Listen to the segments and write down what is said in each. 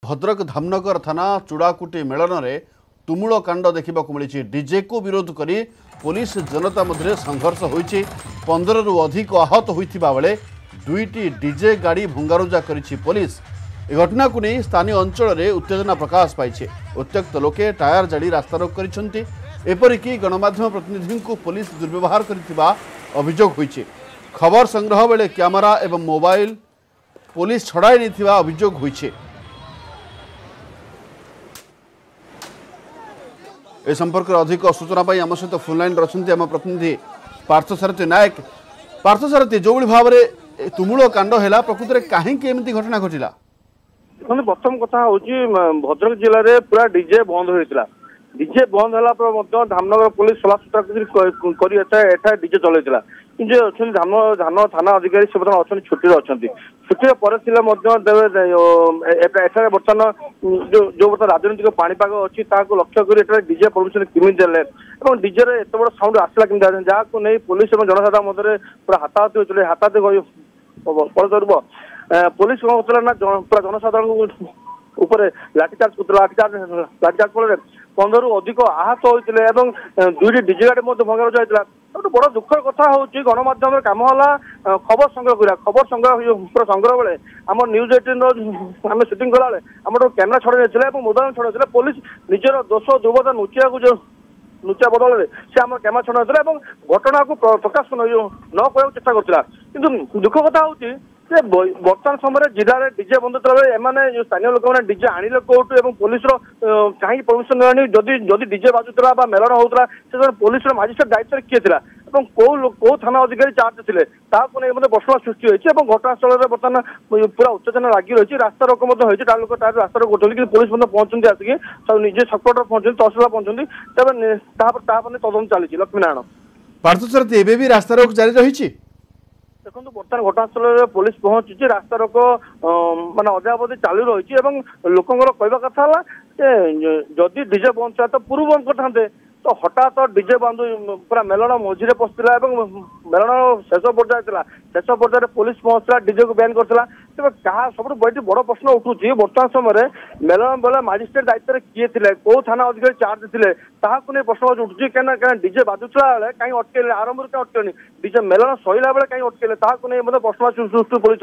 भद्रक धामनगर थाना चूड़ाकुटी मेलन में तुमुल कांड देखा मिली। डीजे को विरोध करी पुलिस जनता मध्य संघर्ष होती 15 रु अधिक आहत होता बेले दुईटी डीजे गाड़ी भंगारुजा करिछि पुलिस। घटना को नहीं स्थानीय अंचल में उत्तेजना प्रकाश पाई। उत्त्यक्त लोके टायर जाड़ी रास्ता रोक करिसेंति। एपरिक गणमाध्यम प्रतिनिधि को पुलिस दुर्व्यवहार करिथिबा अभियोग होइछि। खबर संग्रह बेले कैमरा एवं मोबाइल पुलिस छड़ाई नहीं अभियोग होइछि। ए संपर्क में अधिक सूचना आम सहित फोन लाइन रही आम प्रतिनिधि पार्थसारथी नायक। पार्थसारथी जो भाव में तुमुल कांड है प्रकृत में कहीं एमती घटना घटला? प्रथम कथा हूँ भद्रक जिले में पूरा डीजे बंद होता। डीजे बंद है धामनगर पुलिस सलासुतरा कर डीजे चलता कि थाना अधिकारी से अच्छा छुट्टी अच्छा छुट्टी पर बर्तमान जो राजनीतिक पाणीपाग अच्छी लक्ष्य कर डीजे परमिशन केमी देले डीजे एत बड़ साउंड आसला केमी जहाँ नहीं पुलिस और जनसाधारण मध्य पूरा हाथाहाथी होते हाथाहाथी फलस्वरूप पुलिस कौन होता ना पूरा जनसाधारण ऊपर लाठीचार्ज लाठीचार्ज फल 15 रु अधिक आहत होते दुईटी डीजे गाड़ी भंगारुजा होता। गोटे बड़ दुखर कथा हूँ गणमाध्यम काम है खबर संग्रह करा खबर संग्रह संग्रह बेले आम न्यूज 18 आम सुटिंग कला आम कैमेरा छड़ा मोबाइल छड़ा पुलिस निजर दोष दुर्बलता नुचा बदल से आम कैमेरा छड़ा घटना को प्रकाश न कह चेष्टा करता। कि दुख कथा हूँ बर्तमान समय जिले में डीजे बंद एम स्थानीय लोक मैंने डीजे आनिले कौटू पुलिस कहीं परमिशन नहीं डीजे बाजुला मेलन होता से पुलिस मजिस्ट्रेट दायित्व किए था कौ थाना अधिकारी चार्ज थे बसुआ सृष्टि होती घटनास्थल में बर्तमान पूरा उत्तेजना लगी रही। रास्ता रोक लोक रास्ता रोक कर पुलिस पहुंचती आसिक निजे सपोर्टर पहुंचती तहसीलदार पहुंचती तदंत चली। लक्ष्मीनारायण पार्थसारथी एबे भी रास्ता रोक जारी रही। देखो बर्तमान घटनास्थल में पुलिस पहुंची रास्ता रोक माने अद्यावधि चालू रही लोकंर कहवा कथा जदि डीजे बंद था तो पूर्व बंद करते तो हठात डीजे बंद पूरा मेलन मझे पशिला मेलन शेष पर्याय शेष पर्यायर पुलिस पहुंचला डीजे को बैन करता। तेज क्या सब बड़ प्रश्न उठूँ बर्तमान समय मेलन बेले मजिस्ट्रेट दायित्व किए थे कौ थाना अधिकारी चार्ज थे ताकू प्रश्न उठूँ क्या डीजे बाजुला बेले कहीं अटकले आरंभ क्या अटकले डीजे मेलन सैला बेले कहीं अटकले ताकू प्रश्न सृष्टि पुलिस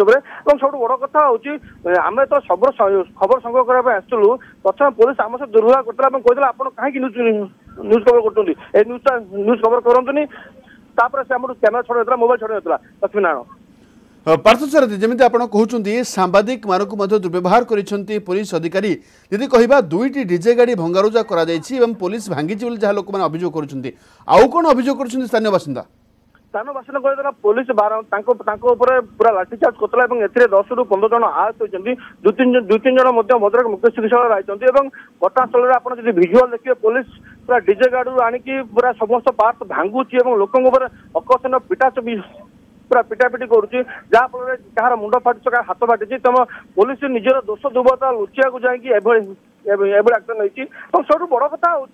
सब बड़ कथा हूँ आम तो सब खबर संग्रह करने आसलु प्रथम पुलिस आम सहित दुर्व्यवहार करता कहते आप कहीं न्यूज कवर कर न्यूज कवर करनी से आम कैमेरा छड़ा मोबाइल छड़ा लक्ष्मीनारायण पार्थसारथी जमी आप कहते सांबादिक मानक दुर्व्यवहार कर पुलिस अधिकारी यदि कहवा दुईटी डीजे गाड़ी भंगारुजा कर पुलिस भांगी जहाँ लोक मैंने अभियोग कर कौन अभियोग कर स्थानीय बासिंदा स्थानीय बासिंदा कहते पुलिस पूरा लाठीचार्ज करता 10 रु 15 जन आहत होती दुई तीन जन भद्रक मुख्य चिकित्सा रही घटनास्थल में आप भिजुआल देखिए पुलिस पूरा डीजे गाड़ी आणिकी पूरा समस्त पार्ट भांगुची लोकों अकस्मात पिटा पूरा पिटापिटी करुच्ची जहाँफल कहार मुंड फाटी कह हाथ फाटी तुम पुलिस निजर दोष दुर्बलता लुचिया जाकि एक्शन नहीं। सब बड़ कथा हूँ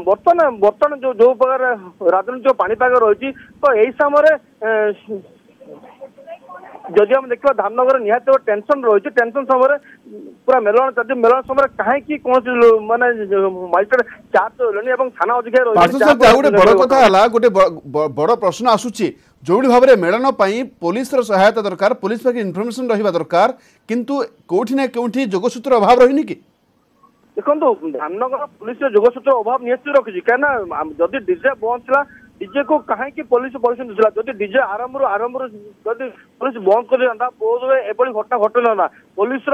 बर्तमान जो प्रकार राजनीतिक पाणीपाग रही तो यही समय जदि हम देखा धामनगर निहत टेंशन रही टेंशन समय पूरा मेलन चलती मेलन समय कहीं कौन माने मजिस्ट्रेट चार्ज रही थाना अधिकारी बड़ कथा गोटे बड़ प्रश्न आसूची जो भाव में मेलन पुलिस सहायता दरकार पुलिस पाखे इनफर्मेशन रहा दरकार किंतु कोठी ना कोठी जोगसूत्र अभाव रही कि देखो धामनगर पुलिस जोगसूत्र अभाव निश्चित रखी कहीं जदि डीजे बंद था डीजे को कहीं पुलिस परमिशन देला जदि डीजे आरंभ जदि पुलिस बंद कर दिया बोध हुए घटना घटना ना पुलिस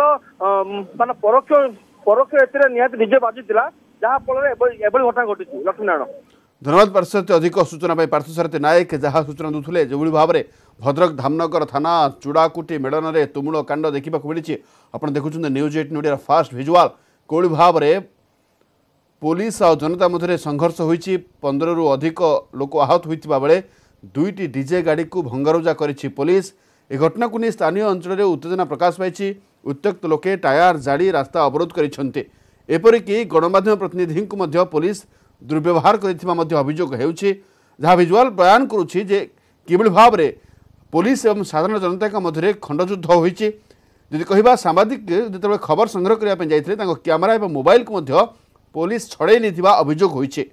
माने परोक्ष निहत डीजे बाजिला जहाँ फल घटना घटी। लक्ष्मीनारायण धन्यवाद पार्थसारथी। अधिक सूचना पार्थसारथी नायक जहाँ सूचना दूसरे जो भाव में भद्रक धामनगर थाना चूड़ाकुटी मेलन में तुमुल कांड देखा मिली। आप देखुं न्यूज 18 ओडिया फास्ट भिजुआल कौड़ी भाव में पुलिस और जनता मध्य संघर्ष होती 15 रु अधिक लोक आहत होता बेले दुईटी डीजे गाड़ी को भंगारुजा करिछि पुलिस। ए घटना को नहीं स्थानीय अंचल में उत्तेजना प्रकाश पाई। उत्त्यक्त लोके टायर जाड़ी रास्ता अवरोध करिसेंति। एपरिक गणमाध्यम प्रतिनिधि को पुलिस दुर्व्यवहार कर अभियोग होउछि जहाँ भिजुआल बयान करुछि जे किभଳି भाव में पुलिस एवं साधारण जनता मध्य खंडयुद्ध होइछि जदि कहवा सांबादिक जो खबर संग्रह करने जाते क्यामेरा और मोबाइल को पुलिस छड़े नहीं अभियोग होइछे।